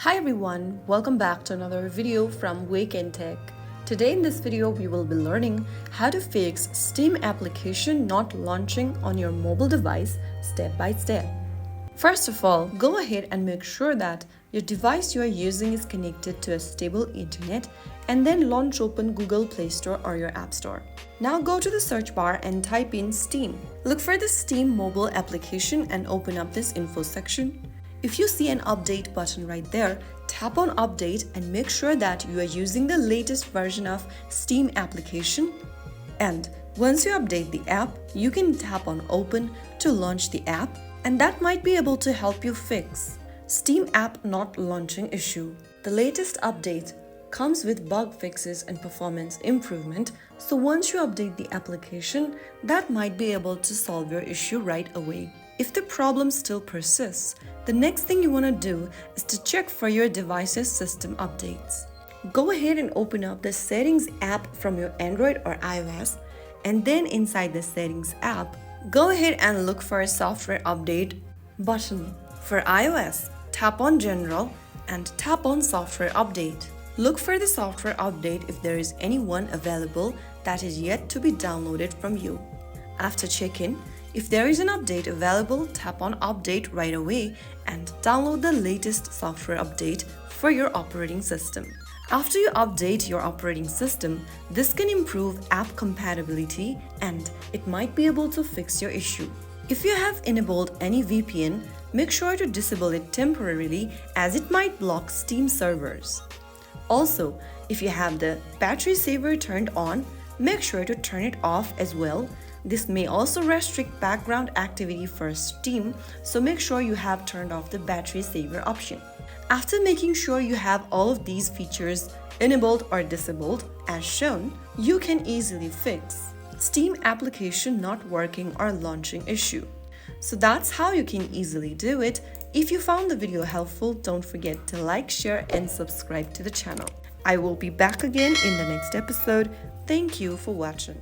Hi everyone, welcome back to another video from Wake&Tech. Today in this video we will be learning how to fix Steam application not launching on your mobile device step by step. First of all, go ahead and make sure that your device you are using is connected to a stable internet and then launch open Google Play Store or your App Store. Now go to the search bar and type in Steam. Look for the Steam mobile application and open up this info section. If you see an update button right there, tap on update and make sure that you are using the latest version of Steam application. And once you update the app, you can tap on open to launch the app, and that might be able to help you fix Steam app not launching issue. The latest update comes with bug fixes and performance improvement, so once you update the application, that might be able to solve your issue right away. If the problem still persists, the next thing you want to do is to check for your device's system updates. Go ahead and open up the Settings app from your Android or iOS, and then inside the Settings app, go ahead and look for a Software Update button. For iOS, tap on General and tap on Software Update. Look for the software update if there is any one available that is yet to be downloaded from you. After checking, if there is an update available, tap on Update right away and download the latest software update for your operating system. After you update your operating system, this can improve app compatibility and it might be able to fix your issue. If you have enabled any VPN, make sure to disable it temporarily as it might block Steam servers. Also, if you have the battery saver turned on, make sure to turn it off as well. This may also restrict background activity for Steam, so make sure you have turned off the battery saver option. After making sure you have all of these features enabled or disabled as shown, you can easily fix Steam application not working or launching issue. So that's how you can easily do it. If you found the video helpful, don't forget to like, share and subscribe to the channel. I will be back again in the next episode. Thank you for watching.